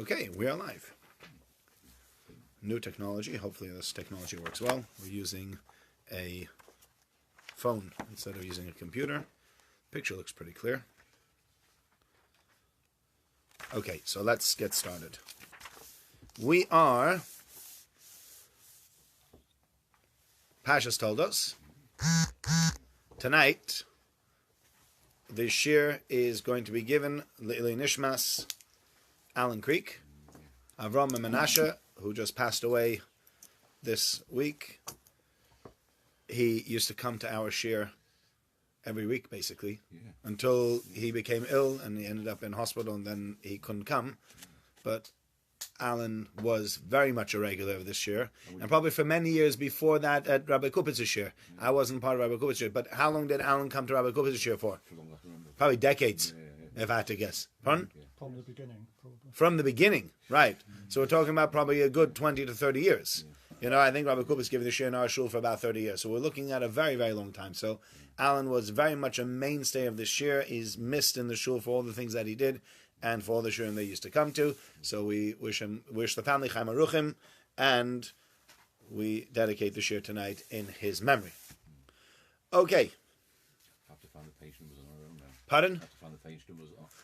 Okay, we are live. New technology. Hopefully this technology works well. We're using a phone instead of using a computer. Picture looks pretty clear. Okay, so let's get started. We are Parasha Toldos. Tonight, the shir is going to be given Le'ilei Nishmas Alan Creek, Avram and Menashe, who just passed away this week. He used to come to our shir every week, basically, until he became ill and he ended up in hospital and then he couldn't come. But Alan was very much a regular of this year, and probably for many years before that at Rabbi Kupitz's shir. I wasn't part of Rabbi Kupitz's shir, but how long did Alan come to Rabbi Kupitz's shir for? Probably decades, if I had to guess. Pardon? From the beginning, probably. From the beginning, right. So we're talking about probably a good 20 to 30 years. You know, I think Rabbi Kupitz gave the shir in our shul for about 30 years. So we're looking at a very, very long time. So Alan was very much a mainstay of the shir. He's missed in the shul for all the things that he did and for all the shirim they used to come to. So we wish the family Chaim Aruchim, and we dedicate the shir tonight in his memory. Okay. Pardon?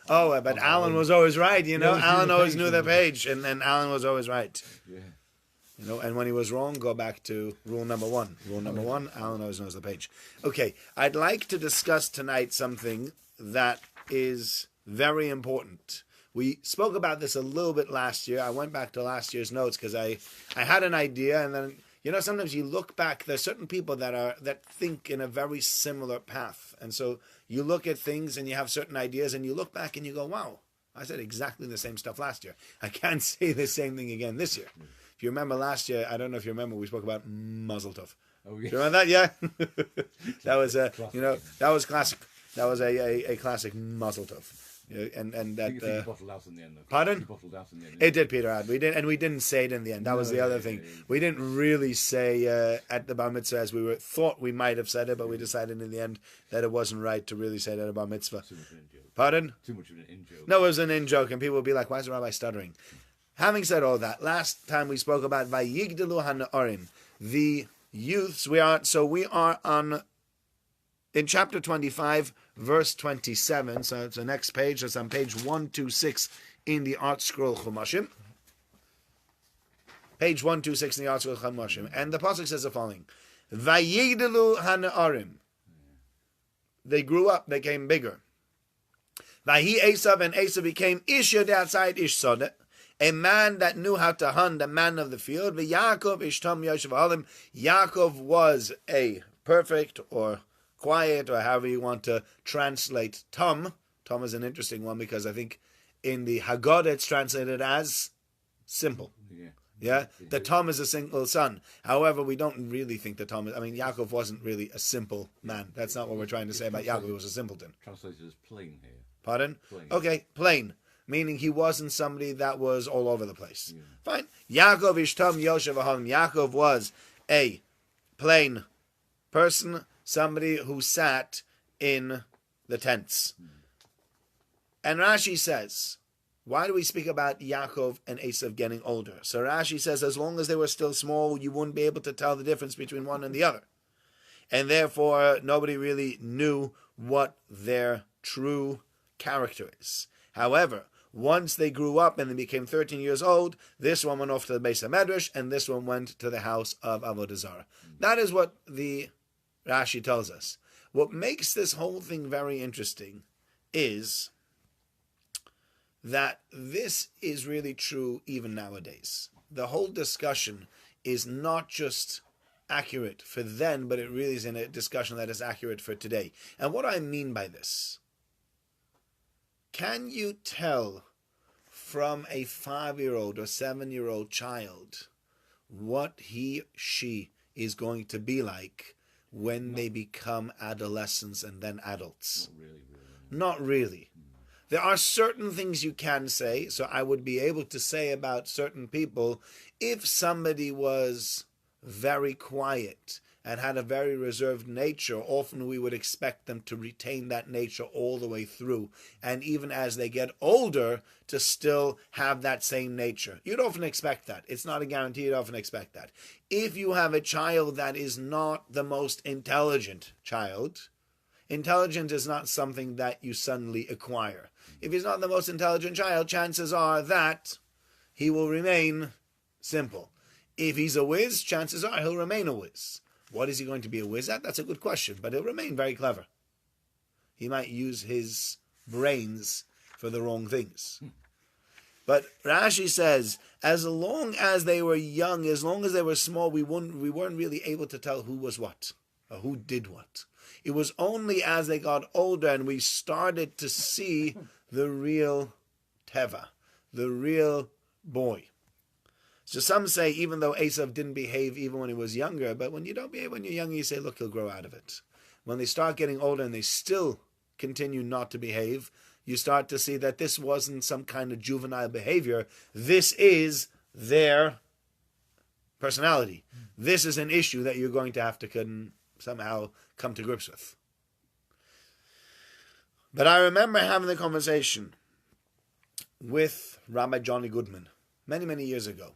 Oh, but Alan was always right, you know. Alan always knew the page, and Alan was always right. Yeah. You know, and when he was wrong, go back to rule number one. Rule number one, Alan always knows the page. Okay, I'd like to discuss tonight something that is very important. We spoke about this a little bit last year. I went back to last year's notes because I had an idea, and then, you know, sometimes you look back, there's certain people that think in a very similar path. And so you look at things and you have certain ideas and you look back and you go, wow, I said exactly the same stuff last year. I can't say the same thing again this year. If you remember last year, I don't know if you remember, we spoke about Mazel Tov. Oh, yes. Do you remember that? Yeah. That was that was classic. That was a classic Mazel Tov. And that you bottled out in the end. Though. Pardon? You bottled out in the end. It did peter out. We didn't say it in the end. That was the other thing. We didn't really say at the bar mitzvah as we thought we might have said it, but we decided in the end that it wasn't right to really say it at a bar mitzvah. Too much of an in-joke. Pardon? Too much of an in-joke. No, it was an in-joke, and people would be like, "Why is the rabbi stuttering?" Having said all that, last time we spoke about Vayigdalu Hana'arim, the youths. We are on in chapter 25, verse 27. So it's the next page. It's on page 126 in the Art Scroll Chumashim. Page 126 in the Art Scroll Chumashim, and the pasuk says the following: Vayigdalu Hana'arim. They grew up. They came bigger. Vahi Esav, and Esav became Ish Yodeh outside Ish Sodeh, a man that knew how to hunt, a man of the field. Yaakov Ishtam Yoshev Alim. Yaakov was a perfect or quiet, or however you want to translate Tom. Tom is an interesting one because I think in the Haggadah it's translated as simple. Yeah? The Tom is a single son. However, we don't really think that Tom is... I mean, Yaakov wasn't really a simple man. That's not what we're trying to say about Yaakov. He was a simpleton. Translated as plain here. Pardon? Plain. Okay, plain. Meaning he wasn't somebody that was all over the place. Yeah. Fine. Yaakov Ishtam Yoshev Aham. Yaakov was a plain person, somebody who sat in the tents. And Rashi says, why do we speak about Yaakov and Esav getting older? So Rashi says, as long as they were still small, you wouldn't be able to tell the difference between one and the other. And therefore, nobody really knew what their true character is. However, once they grew up and they became 13 years old, this one went off to the Beis HaMedrash, and this one went to the house of Avodah Zarah. That is what the Rashi tells us. What makes this whole thing very interesting is that this is really true even nowadays. The whole discussion is not just accurate for then, but it really is in a discussion that is accurate for today. And what I mean by this, can you tell from a 5-year-old or 7-year-old child what she is going to be like when they become adolescents and then adults? Not really. There are certain things you can say. So I would be able to say about certain people, if somebody was very quiet, and had a very reserved nature, often we would expect them to retain that nature all the way through, and even as they get older, to still have that same nature. You'd often expect that. It's not a guarantee, you'd often expect that. If you have a child that is not the most intelligent child, intelligence is not something that you suddenly acquire. If he's not the most intelligent child, chances are that he will remain simple. If he's a whiz, chances are he'll remain a whiz. What is he going to be a whiz at? That's a good question, but he'll remain very clever. He might use his brains for the wrong things. But Rashi says, as long as they were young, as long as they were small, we weren't really able to tell who was what, or who did what. It was only as they got older and we started to see the real Teva, the real boy. So some say, even though Esav didn't behave even when he was younger, but when you don't behave when you're younger, you say, look, he'll grow out of it. When they start getting older and they still continue not to behave, you start to see that this wasn't some kind of juvenile behavior. This is their personality. This is an issue that you're going to have to somehow come to grips with. But I remember having the conversation with Rabbi Johnny Goodman many, many years ago.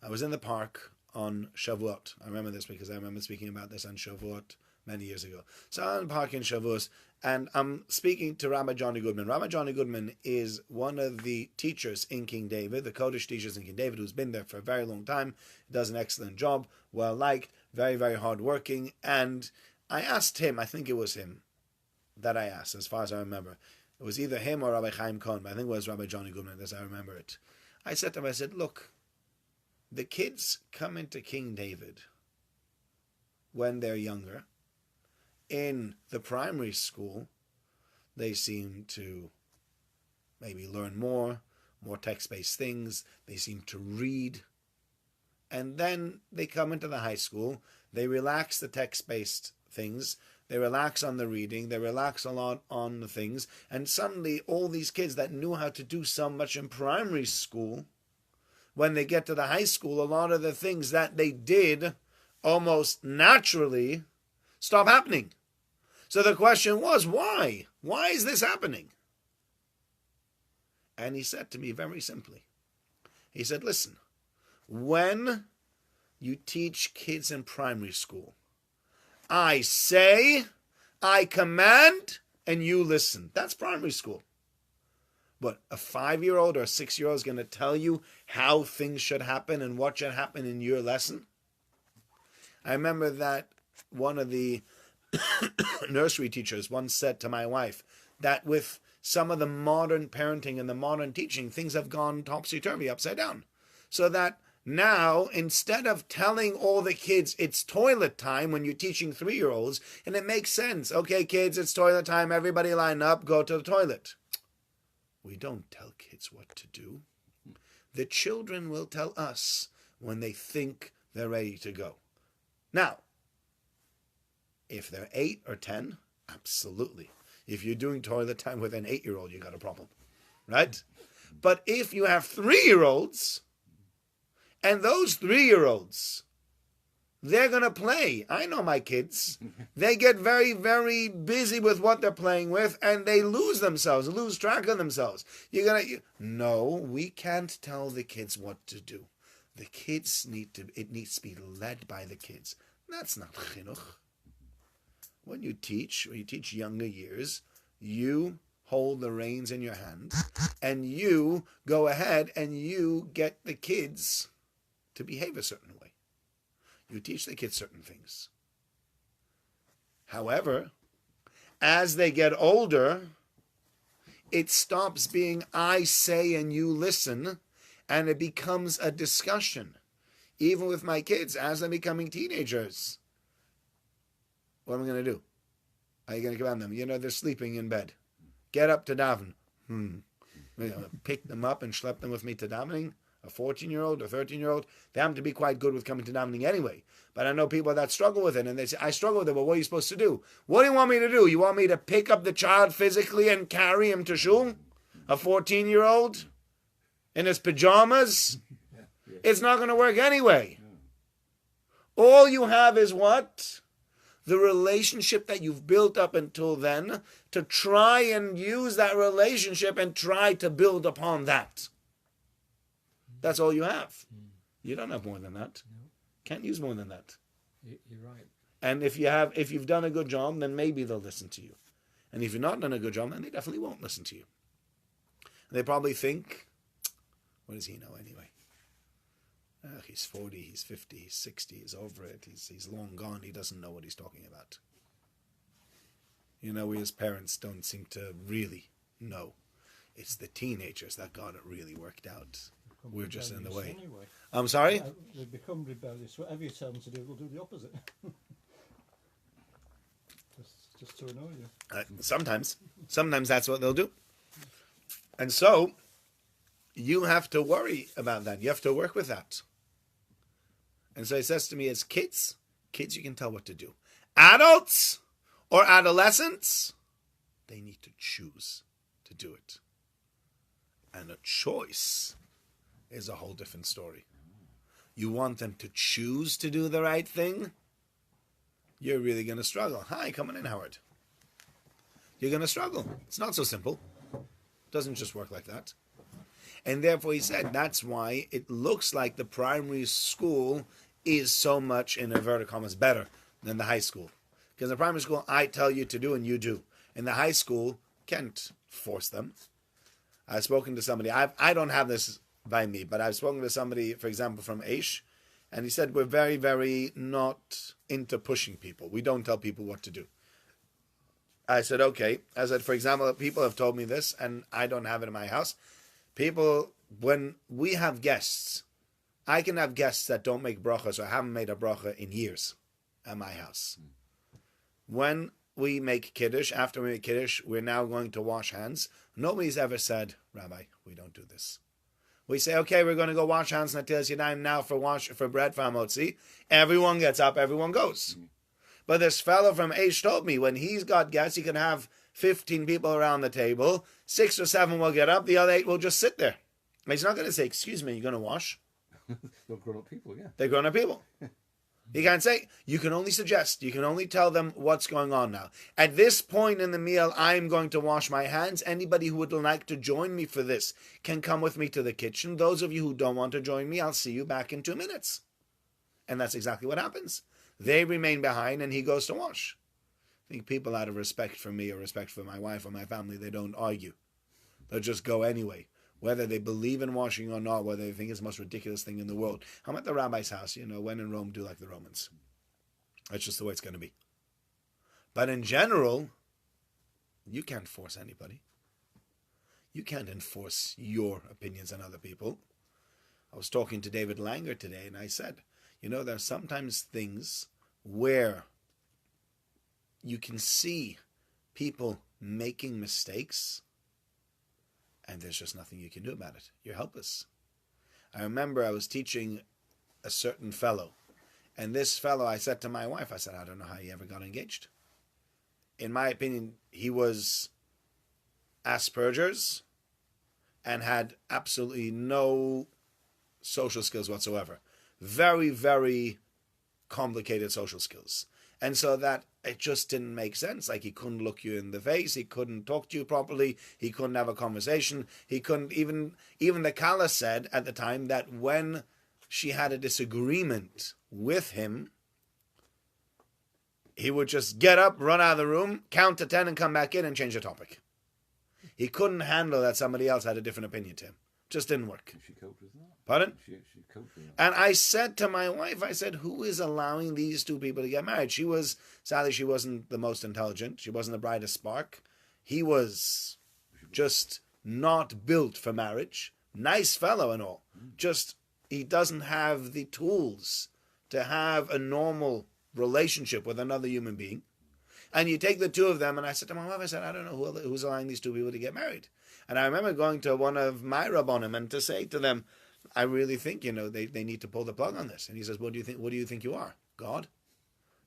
I was in the park on Shavuot. I remember this because I remember speaking about this on Shavuot many years ago. So I'm in the park in Shavuot, and I'm speaking to Rabbi Johnny Goodman. Rabbi Johnny Goodman is one of the teachers in King David, the Kodesh teachers in King David, who's been there for a very long time, does an excellent job, well-liked, very, very hard-working. And I asked him, I think it was him that I asked, as far as I remember. It was either him or Rabbi Chaim Cohen, but I think it was Rabbi Johnny Goodman, as I remember it. I said to him, I said, look, the kids come into King David when they're younger. In the primary school, they seem to maybe learn more text-based things. They seem to read. And then they come into the high school. They relax the text-based things. They relax on the reading. They relax a lot on the things. And suddenly, all these kids that knew how to do so much in primary school, when they get to the high school, a lot of the things that they did almost naturally stop happening. So the question was, why? Why is this happening? And he said to me very simply, he said, listen, when you teach kids in primary school, I say, I command, and you listen. That's primary school. But a 5-year-old or a 6-year-old is going to tell you how things should happen and what should happen in your lesson? I remember that one of the nursery teachers once said to my wife that with some of the modern parenting and the modern teaching, things have gone topsy-turvy, upside down. So that now, instead of telling all the kids it's toilet time when you're teaching 3-year-olds, and it makes sense, okay, kids, it's toilet time, everybody line up, go to the toilet. We don't tell kids what to do. The children will tell us when they think they're ready to go. Now, if they're 8 or 10, absolutely. If you're doing toilet time with an 8-year-old, you got a problem, right? But if you have 3-year-olds, and those 3-year-olds, they're going to play. I know my kids. They get very, very busy with what they're playing with, and they lose themselves, lose track of themselves. No, we can't tell the kids what to do. The kids it needs to be led by the kids. That's not chinuch. When you teach younger years, you hold the reins in your hand, and you go ahead and you get the kids to behave a certain way. You teach the kids certain things. However, as they get older, it stops being I say and you listen, and it becomes a discussion. Even with my kids, as they're becoming teenagers, what am I going to do? Are you going to command them? They're sleeping in bed. Get up to daven. Pick them up and schlep them with me to davening. A 14-year-old or 13-year-old, they happen to be quite good with coming to davening anyway. But I know people that struggle with it, and they say, I struggle with it, but what are you supposed to do? What do you want me to do? You want me to pick up the child physically and carry him to shul? A 14-year-old? In his pajamas? It's not going to work anyway. All you have is what? The relationship that you've built up until then, to try and use that relationship and try to build upon that. That's all you have. You don't have more than that. No. Can't use more than that. You're right. And if you've done a good job, then maybe they'll listen to you. And if you've not done a good job, then they definitely won't listen to you. And they probably think, what does he know anyway? He's 40, he's 50, he's 60, he's over it, he's long gone, he doesn't know what he's talking about. You know, we as parents don't seem to really know. It's the teenagers that got it really worked out. We're just in the way. Anyway. I'm sorry? They become rebellious. Whatever you tell them to do, they'll do the opposite. just to annoy you. Sometimes that's what they'll do. And so, you have to worry about that. You have to work with that. And so he says to me, as kids you can tell what to do. Adults or adolescents, they need to choose to do it. And a choice is a whole different story. You want them to choose to do the right thing, you're really going to struggle. Hi, coming in, Howard. You're going to struggle. It's not so simple. It doesn't just work like that. And therefore he said, that's why it looks like the primary school is so much, in inverted commas, better than the high school. Because in the primary school, I tell you to do and you do. In the high school, can't force them. I've spoken to somebody, I don't have this by me, but I've spoken to somebody, for example, from Aish, and he said, we're very, very not into pushing people. We don't tell people what to do. I said, okay. I said, for example, people have told me this, and I don't have it in my house. People, when we have guests, I can have guests that don't make brachas or haven't made a bracha in years at my house. When we make Kiddush, after we make Kiddush, we're now going to wash hands. Nobody's ever said, Rabbi, we don't do this. We say, okay, we're going to go wash hands Natilas Yadayim now for bread for Hamotzi. Everyone gets up, everyone goes. But this fellow from Aish told me, when he's got guests, he can have 15 people around the table. 6 or 7 will get up, the other 8 will just sit there. And he's not going to say, excuse me, you're going to wash? They're grown-up people, yeah. They're grown-up people. You can't say, you can only suggest, you can only tell them what's going on now. At this point in the meal, I'm going to wash my hands. Anybody who would like to join me for this can come with me to the kitchen. Those of you who don't want to join me, I'll see you back in 2 minutes. And that's exactly what happens. They remain behind and he goes to wash. I think people, out of respect for me or respect for my wife or my family, they don't argue. They'll just go anyway. Whether they believe in washing or not, whether they think it's the most ridiculous thing in the world. I'm at the rabbi's house, when in Rome, do like the Romans. That's just the way it's going to be. But in general, you can't force anybody. You can't enforce your opinions on other people. I was talking to David Langer today, and I said, there are sometimes things where you can see people making mistakes, and there's just nothing you can do about it. You're helpless. I remember I was teaching a certain fellow, and this fellow, I said to my wife, I said, I don't know how he ever got engaged. In my opinion, he was Asperger's and had absolutely no social skills whatsoever. Very, very complicated social skills. And so that it just didn't make sense. Like, he couldn't look you in the face. He couldn't talk to you properly. He couldn't have a conversation. He couldn't even the Kala said at the time that when she had a disagreement with him, he would just get up, run out of the room, count to 10 and come back in and change the topic. He couldn't handle that somebody else had a different opinion to him. Just didn't work. She coped with that. Pardon? She coped with that. And I said to my wife, I said, who is allowing these two people to get married? Sadly, she wasn't the most intelligent. She wasn't the brightest spark. He was just not built for marriage. Nice fellow and all. Just, he doesn't have the tools to have a normal relationship with another human being. And you take the two of them, and I said to my wife, I said, I don't know who's allowing these two people to get married. And I remember going to one of my rabbonim and to say to them, I really think, they need to pull the plug on this. And he says, what do you think you are? God?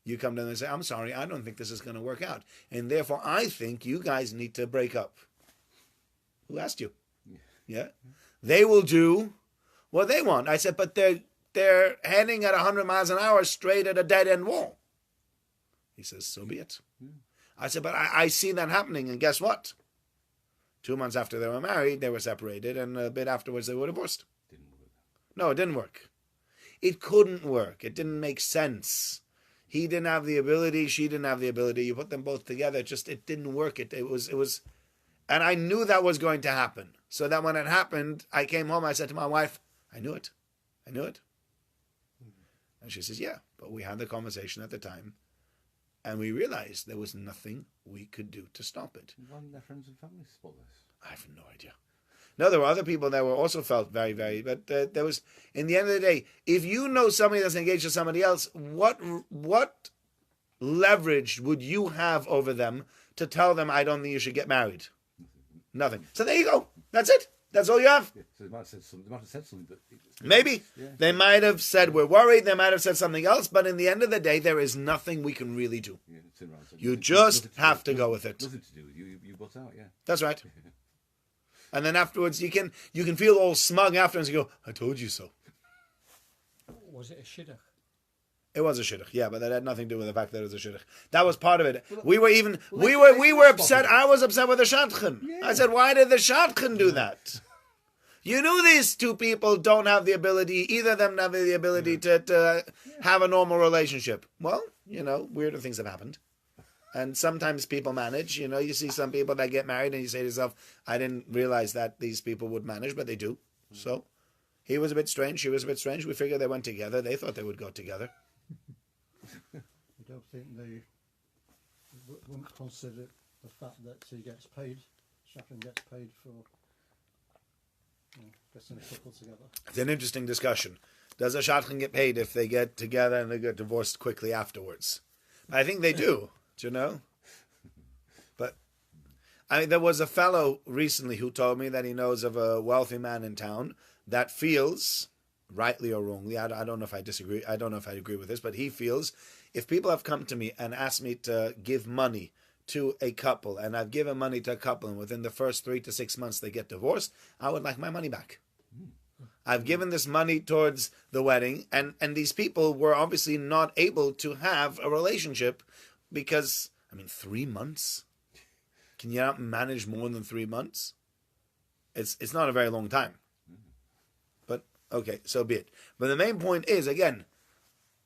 You come to them and say, I'm sorry, I don't think this is going to work out. And therefore, I think you guys need to break up. Who asked you? Yeah? They will do what they want. I said, but they're they're heading at 100 miles an hour straight at a dead-end wall. He says, so be it. I said, but I see that happening, and guess what? 2 months after they were married, they were separated, and a bit afterwards they were divorced. Didn't work. No, it didn't work. It couldn't work. It didn't make sense. He didn't have the ability, she didn't have the ability. You put them both together, it didn't work. It was, and I knew that was going to happen. So that when it happened, I came home, I said to my wife, I knew it. And she says, yeah, but we had the conversation at the time, and we realized there was nothing we could do to stop it. Why didn't their friends and family spot this? I have no idea. No, there were other people that were also felt very, very, but there was, in the end of the day, if you know somebody that's engaged to somebody else, what leverage would you have over them to tell them, I don't think you should get married? Nothing. So there you go. That's it. That's all you have. Yeah, so they might have said something, but maybe. Yeah. They might have said, we're worried. They might have said something else. But in the end of the day, there is nothing we can really do. Yeah, you just have to go with it. Nothing to do with you. You butt out, yeah. That's right. And then afterwards, you can feel all smug afterwards and go, I told you so. Was it a shidduch? It was a shidduch, yeah, but that had nothing to do with the fact that it was a shidduch. That was part of it. We were upset. I was upset with the shadchan. Yeah. I said, why did the shadchan do that? You knew these two people don't have the ability, either of them have the ability to have a normal relationship. Well, weirder things have happened. And sometimes people manage. You see some people that get married and you say to yourself, I didn't realize that these people would manage, but they do. So he was a bit strange. She was a bit strange. We figured they went together. They thought they would go together. You don't think they wouldn't consider the fact that he gets paid, Shaphan gets paid for getting a couple together? It's an interesting discussion. Does a shadchan get paid if they get together and they get divorced quickly afterwards? I think they do. Do you know? But there was a fellow recently who told me that he knows of a wealthy man in town that feels, rightly or wrongly, I don't know if I disagree, I don't know if I agree with this, but he feels if people have come to me and asked me to give money to a couple, and I've given money to a couple, and within the first 3 to 6 months they get divorced, I would like my money back. I've given this money towards the wedding, and these people were obviously not able to have a relationship because, 3 months? Can you not manage more than 3 months? It's not a very long time. But, okay, so be it. But the main point is, again,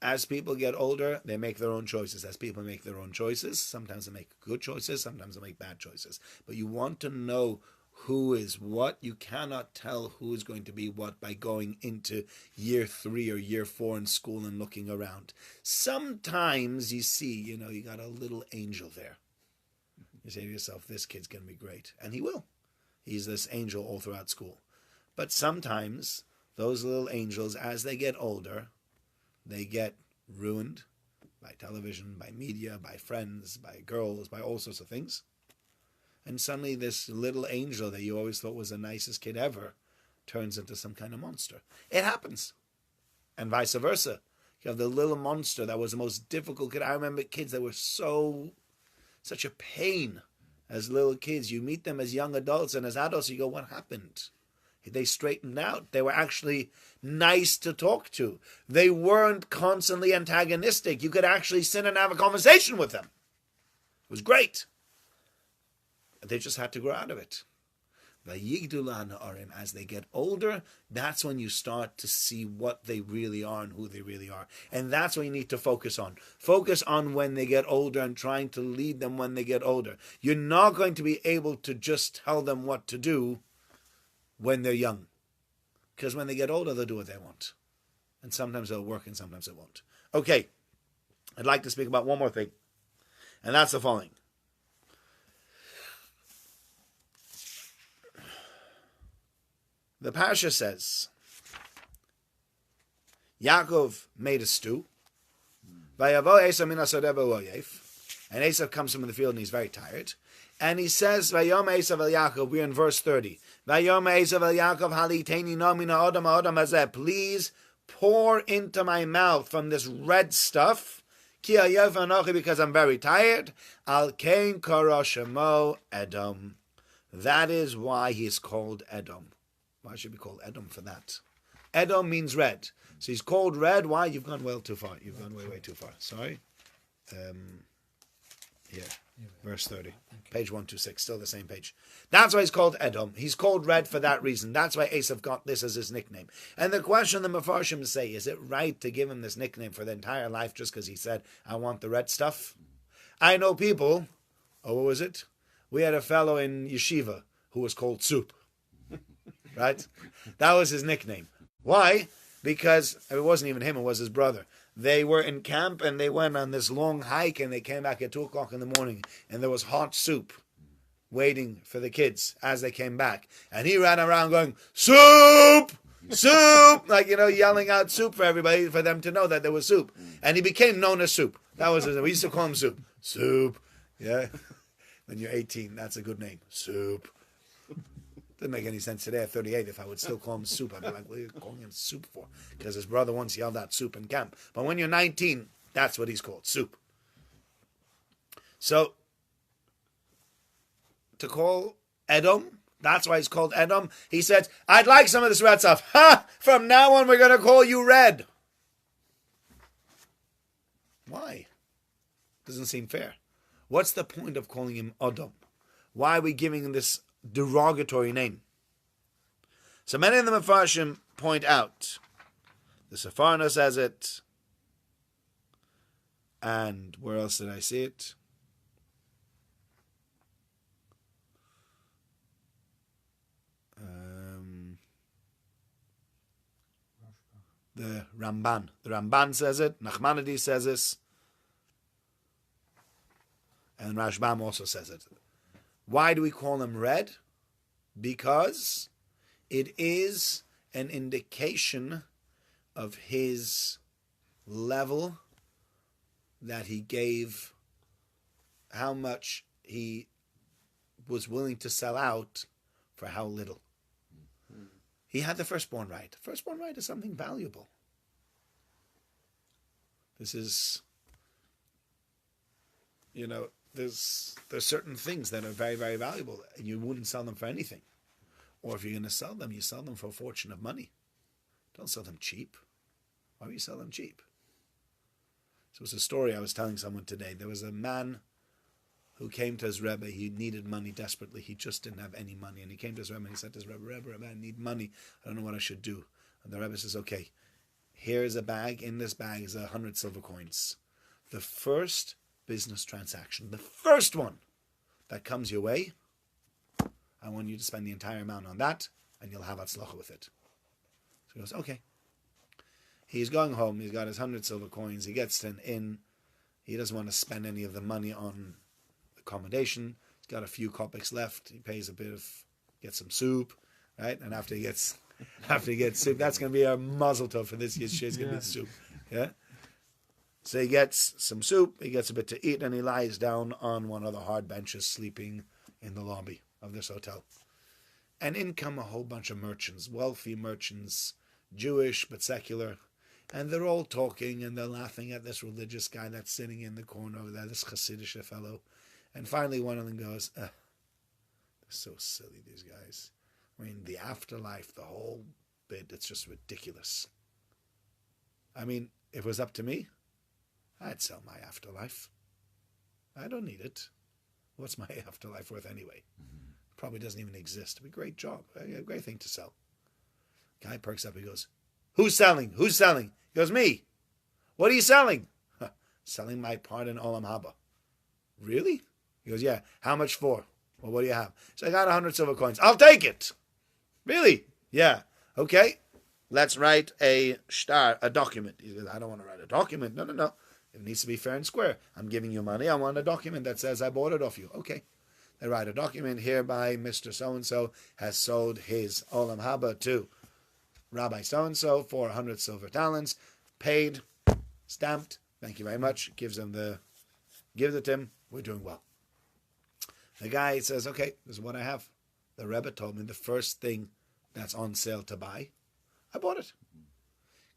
as people get older, they make their own choices. As people make their own choices, sometimes they make good choices, sometimes they make bad choices. But you want to know who is what. You cannot tell who is going to be what by going into year 3 or year 4 in school and looking around. Sometimes you see, you got a little angel there. You say to yourself, this kid's going to be great. And he will. He's this angel all throughout school. But sometimes those little angels, as they get older, they get ruined by television, by media, by friends, by girls, by all sorts of things. And suddenly this little angel that you always thought was the nicest kid ever turns into some kind of monster. It happens. And vice versa. You have the little monster that was the most difficult kid. I remember kids that were such a pain as little kids. You meet them as young adults, and as adults you go, what happened? They straightened out. They were actually nice to talk to. They weren't constantly antagonistic. You could actually sit and have a conversation with them. It was great. They just had to grow out of it. As they get older, that's when you start to see what they really are and who they really are. And that's what you need to focus on. Focus on when they get older and trying to lead them when they get older. You're not going to be able to just tell them what to do when they're young. Because when they get older, they'll do what they want. And sometimes it'll work and sometimes it won't. Okay, I'd like to speak about one more thing. And that's the following. The Parasha says, Yaakov made a stew. And Esav comes from the field and he's very tired. And he says, Vayom Esav el Yaakov, we're in verse 30. Vayom Esav el Yaakov, Haliteni nomina odam odam hazeh. Please pour into my mouth from this red stuff. Ki ayev anochi, because I'm very tired. Al kein kara shemo Edom. That is why he is called Edom. Why should we call Edom for that? Edom means red. So he's called red. Why? You've gone well too far. You've gone way, way too far. Sorry. Here, verse 30. Page 126, still the same page. That's why he's called Edom. He's called red for that reason. That's why Esav got this as his nickname. And the question the Mefarshim say, is it right to give him this nickname for the entire life just because he said, I want the red stuff? I know people, what was it? We had a fellow in yeshiva who was called Soup. Right? That was his nickname. Why? Because it wasn't even him, it was his brother. They were in camp and they went on this long hike and they came back at 2 o'clock in the morning and there was hot soup waiting for the kids as they came back. And he ran around going, soup! Soup! Like, yelling out soup for everybody, for them to know that there was soup. And he became known as Soup. That was we used to call him Soup. Soup. Yeah. When you're 18, that's a good name. Soup. Doesn't make any sense today at 38 if I would still call him Soup. I'd be like, what are you calling him Soup for? Because his brother once yelled out Soup in camp. But when you're 19, that's what he's called, Soup. So, to call Edom, that's why he's called Edom. He said, I'd like some of this red stuff. Ha! From now on, we're going to call you Red. Why? Doesn't seem fair. What's the point of calling him Edom? Why are we giving him this derogatory name? So many of the Mefarshim point out, the Sepharno says it, and where else did I see it? The Ramban says it, Nachmanides says this, and Rashbam also says it. Why do we call him red? Because it is an indication of his level that he gave, how much he was willing to sell out for how little. He had the firstborn right. Firstborn right is something valuable. This is, there's certain things that are very, very valuable, and you wouldn't sell them for anything. Or if you're going to sell them, you sell them for a fortune of money. Don't sell them cheap. Why would you sell them cheap? So it was a story I was telling someone today. There was a man who came to his Rebbe. He needed money desperately. He just didn't have any money. And he came to his Rebbe and he said to his Rebbe, I need money. I don't know what I should do. And the Rebbe says, okay, here's a bag. In this bag is 100 silver coins. The first business transaction, the first one that comes your way, I want you to spend the entire amount on that and you'll have atzlacha with it. So he goes, okay. He's going home. He's got his 100 silver coins. He gets to an inn. He doesn't want to spend any of the money on accommodation. He's got a few kopecks left. He pays a bit of, gets some soup, right? And after he gets soup, that's going to be a mazel tov for this year's shit. It's going to be soup, yeah. So he gets some soup. He gets a bit to eat, and he lies down on one of the hard benches, sleeping in the lobby of this hotel. And in come a whole bunch of merchants, wealthy merchants, Jewish but secular. And they're all talking and they're laughing at this religious guy that's sitting in the corner over there, this Hasidic fellow. And finally one of them goes, they're so silly, these guys. I mean, the afterlife, the whole bit, it's just ridiculous. I mean, if it was up to me, I'd sell my afterlife. I don't need it. What's my afterlife worth anyway? Probably doesn't even exist. It'd be a great job, a great thing to sell. Guy perks up, he goes, Who's selling? Who's selling? He goes, me. What are you selling? Selling my part in Olam Haba. Really? He goes, yeah. How much for? Well, what do you have? So I got 100 silver coins. I'll take it. Really? Yeah. Okay. Let's write a document. He goes, I don't want to write a document. No. It needs to be fair and square. I'm giving you money. I want a document that says I bought it off you. Okay. They write a document hereby Mr. So-and-so has sold his Olam Haba to Rabbi so-and-so for 100 silver talents, paid, stamped, thank you very much, gives it to him, we're doing well. The guy says, okay, this is what I have. The Rebbe told me the first thing that's on sale to buy, I bought it.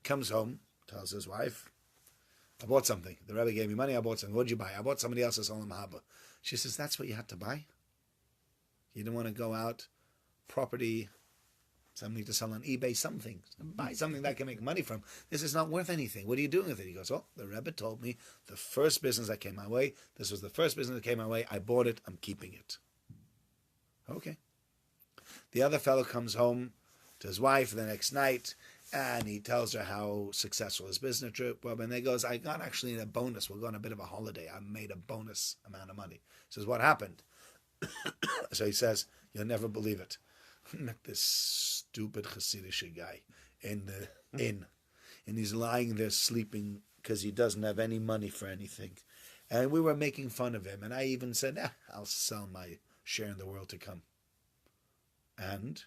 Comes home, tells his wife, I bought something. The Rebbe gave me money, I bought something. What did you buy? I bought somebody else's Olam Haba. She says, that's what you had to buy? You didn't want to go out, property Some need to sell on eBay something. Buy something that can make money from. This is not worth anything. What are you doing with it? He goes, oh, the Rebbe told me the first business that came my way, this was the first business that came my way. I bought it. I'm keeping it. Okay. The other fellow comes home to his wife the next night, and he tells her how successful his business trip was. And he goes, I got actually a bonus. We're going on a bit of a holiday. I made a bonus amount of money. He says, what happened? So he says, you'll never believe it. Met this stupid Hasidic guy in the inn, and he's lying there sleeping because he doesn't have any money for anything. And we were making fun of him, and I even said, I'll sell my share in the world to come. And,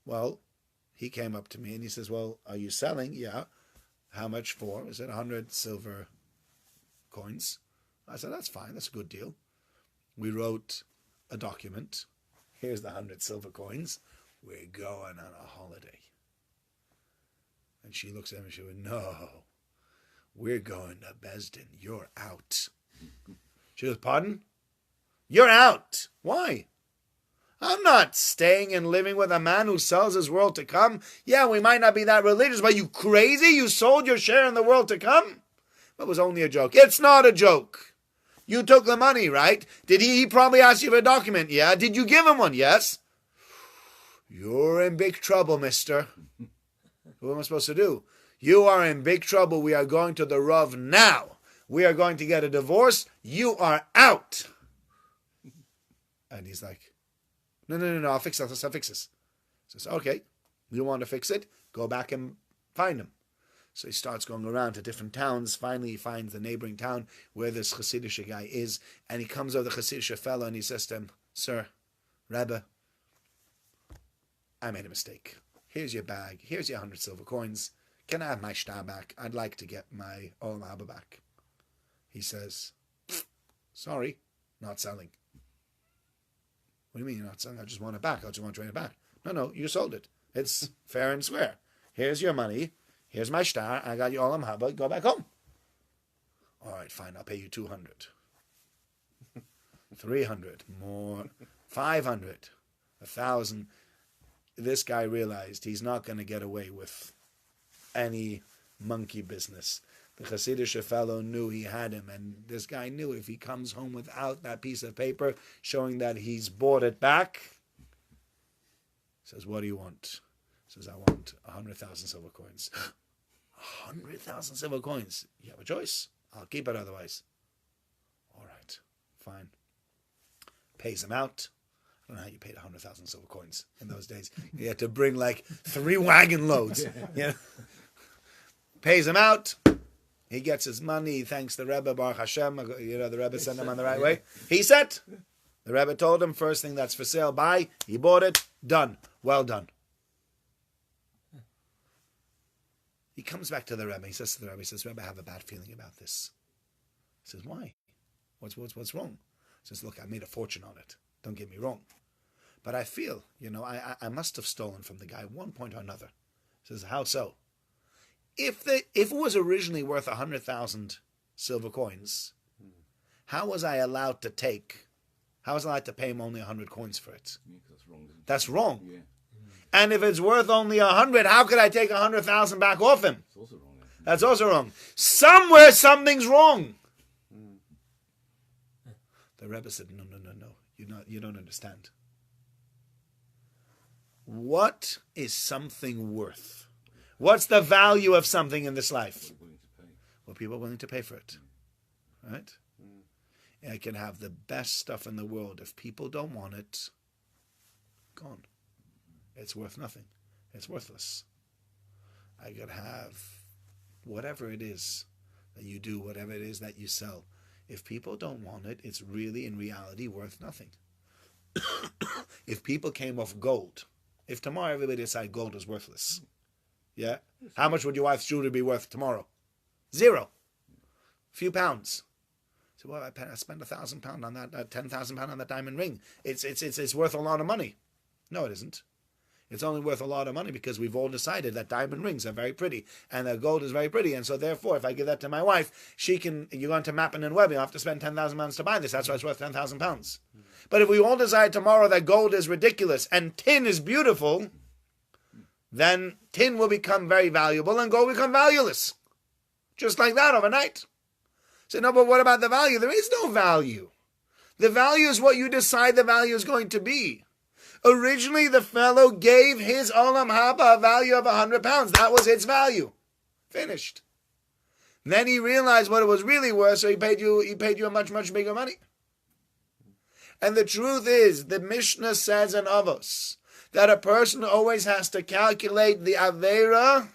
well, he came up to me and he says, well, are you selling? Yeah. How much for? I said, 100 silver coins. I said, that's fine. That's a good deal. We wrote a document. Here's the 100 silver coins. We're going on a holiday. And she looks at him and she went, no, we're going to Besdin. You're out. She goes, pardon? You're out. Why? I'm not staying and living with a man who sells his world to come. Yeah, we might not be that religious, but you crazy? You sold your share in the world to come? It was only a joke. It's not a joke. You took the money, right? Did he probably asked you for a document? Yeah. Did you give him one? Yes. You're in big trouble, mister. What am I supposed to do? You are in big trouble. We are going to the Rav now. We are going to get a divorce. You are out. And he's like, no, I'll fix this. I'll fix this. He says, okay, you want to fix it? Go back and find him. So he starts going around to different towns. Finally, he finds the neighboring town where this Hasidic guy is. And he comes over the Hasidic fellow and he says to him, sir, Rebbe, I made a mistake. Here's your bag. Here's your 100 silver coins. Can I have my shtar back? I'd like to get my Olam Haba back. He says, sorry, not selling. What do you mean you're not selling? I just want it back. I just want to trade it back. No, you sold it. It's fair and square. Here's your money. Here's my shtar. I got your Olam Haba. Go back home. All right, fine. I'll pay you 200. 300. More. 500. 1,000. This guy realized he's not going to get away with any monkey business. The Hasidic fellow knew he had him, and this guy knew if he comes home without that piece of paper showing that he's bought it back, says, what do you want? Says, I want 100,000 silver coins. 100,000 silver coins? You have a choice. I'll keep it otherwise. All right, fine. Pays him out. I don't know how you paid 100,000 silver coins in those days. You had to bring like 3 wagon loads. Yeah. Pays him out. He gets his money. He thanks the Rebbe, Baruch Hashem. The Rebbe sent him on the right way. He said, the Rebbe told him, first thing that's for sale, buy. He bought it. Done. Well done. He comes back to the Rebbe. He says to the Rebbe, Rebbe, I have a bad feeling about this. He says, why? What's wrong? He says, look, I made a fortune on it. Don't get me wrong. But I feel, I must have stolen from the guy at one point or another. He says, how so? If it was originally worth 100,000 silver coins, how was I allowed to pay him only 100 coins for it? Yeah, that's wrong. That's wrong. Yeah. And if it's worth only 100, how could I take 100,000 back off him? It's also wrong. That's also wrong. Somewhere something's wrong. The Rebbe said, no. You don't understand. What is something worth? What's the value of something in this life? Well, people are willing to pay for it. Right? I can have the best stuff in the world. If people don't want it, gone. It's worth nothing. It's worthless. I could have whatever it is that you do, whatever it is that you sell. If people don't want it, it's really, in reality, worth nothing. If people came off gold, if tomorrow everybody decided gold is worthless, yeah, how much would your wife's jewelry be worth tomorrow? 0. A few pounds. So, well, I spent £1,000 on that, £10,000 on that diamond ring. It's worth a lot of money. No, it isn't. It's only worth a lot of money because we've all decided that diamond rings are very pretty and that gold is very pretty. And so therefore, if I give that to my wife, you're going to Mappin and Webb, you'll have to spend £10,000 to buy this. That's why it's worth £10,000. But if we all decide tomorrow that gold is ridiculous and tin is beautiful, then tin will become very valuable and gold will become valueless. Just like that overnight. So no, but what about the value? There is no value. The value is what you decide the value is going to be. Originally, the fellow gave his olam haba a value of 100 pounds. That was its value. Finished. Then he realized what it was really worth, so he paid you a much, much bigger money. And the truth is, the Mishnah says in Avos, that a person always has to calculate the Aveira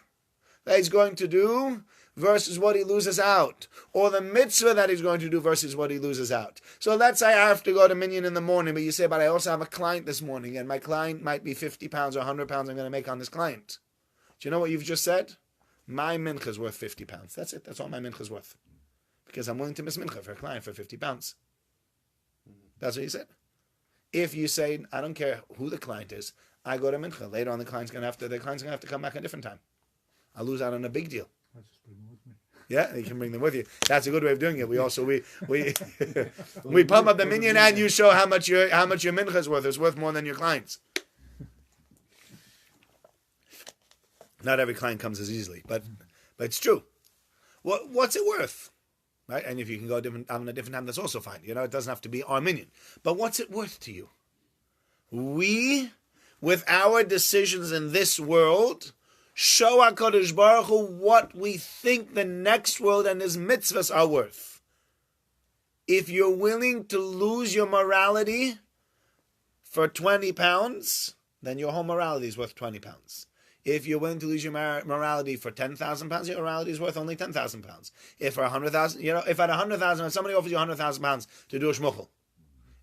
that he's going to do versus what he loses out, or the mitzvah that he's going to do versus what he loses out. So let's say I have to go to Minyan in the morning, but you say, but I also have a client this morning, and my client might be 50 pounds or 100 pounds I'm going to make on this client. Do you know what you've just said? My mincha is worth 50 pounds. That's it. That's all my mincha is worth. Because I'm willing to miss mincha for a client for 50 pounds. That's what you said. If you say, I don't care who the client is, I go to mincha. Later on, the client's going to have to come back a different time. I'll lose out on a big deal. I just bring them with me. Yeah, you can bring them with you. That's a good way of doing it. We also we pump up the minyan and you show how much your mincha is worth. It's worth more than your client's. Not every client comes as easily, but it's true. What's it worth? Right? And if you can go on a different time, that's also fine. It doesn't have to be our minyan. But what's it worth to you? We, with our decisions in this world, show HaKadosh Baruch Hu what we think the next world and his mitzvahs are worth. If you're willing to lose your morality for 20 pounds, then your whole morality is worth 20 pounds. If you're willing to lose your morality for 10,000 pounds, your morality is worth only 10,000 pounds. If for 100,000, if at 100,000, when somebody offers you 100,000 pounds to do a shmuchel,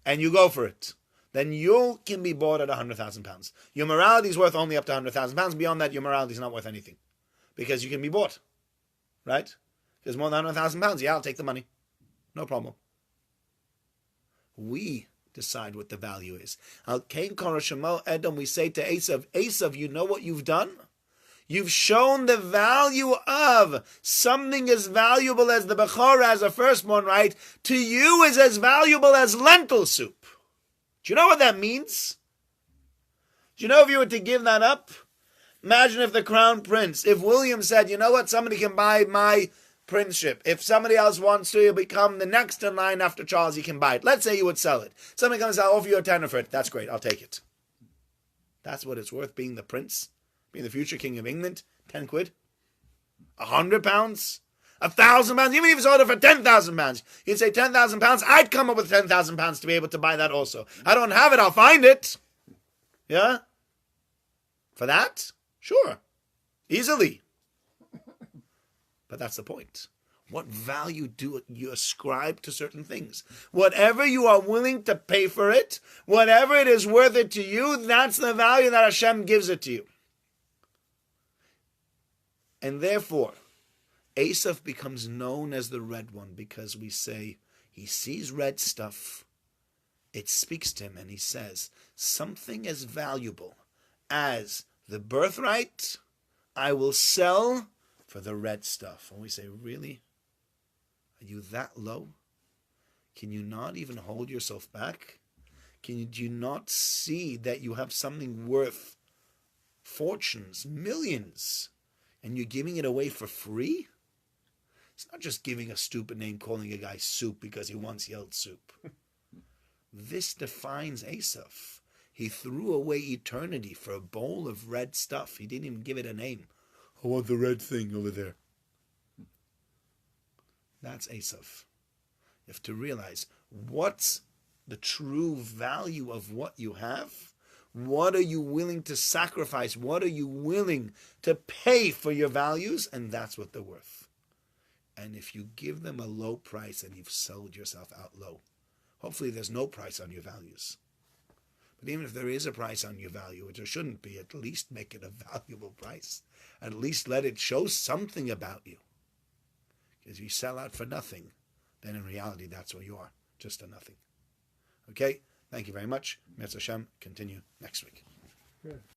and you go for it, then you can be bought at 100,000 pounds. Your morality is worth only up to 100,000 pounds. Beyond that, your morality is not worth anything. Because you can be bought. Right? There's more than 100,000 pounds. Yeah, I'll take the money. No problem. We decide what the value is. Al Kain Korashamo Edom, we say to Esav, you know what you've done? You've shown the value of something as valuable as the Bechorah, as a firstborn, right? To you is as valuable as lentil soup. Do you know what that means? Do you know if you were to give that up? Imagine if the crown prince, if William said, you know what, somebody can buy my princeship. If somebody else wants to become the next in line after Charles, you can buy it. Let's say you would sell it. Somebody comes out, offer you a tenner for it. That's great, I'll take it. That's what it's worth, being the prince, being the future king of England. 10 quid? 100 pounds? 1,000 pounds? Even if you sold it for 10,000 pounds, you'd say 10,000 pounds, I'd come up with 10,000 pounds to be able to buy that also. I don't have it, I'll find it. Yeah? For that? Sure. Easily. But that's the point. What value do you ascribe to certain things? Whatever you are willing to pay for it, whatever it is worth it to you, that's the value that Hashem gives it to you. And therefore, Esav becomes known as the red one because we say he sees red stuff. It speaks to him and he says, something as valuable as the birthright, I will sell for the red stuff. And we say, really? Are you that low? Can you not even hold yourself back? Do you not see that you have something worth fortunes, millions, and you're giving it away for free? It's not just giving a stupid name, calling a guy soup because he once yelled soup. This defines Esav. He threw away eternity for a bowl of red stuff. He didn't even give it a name. I want the red thing over there. That's Esav. You have to realize what's the true value of what you have. What are you willing to sacrifice? What are you willing to pay for your values? And that's what they're worth. And if you give them a low price and you've sold yourself out low, hopefully there's no price on your values. But even if there is a price on your value, which there shouldn't be, at least make it a valuable price. At least let it show something about you. Because if you sell out for nothing, then in reality that's what you are, just a nothing. Okay? Thank you very much. Mitzvah Hashem, continue next week. Good.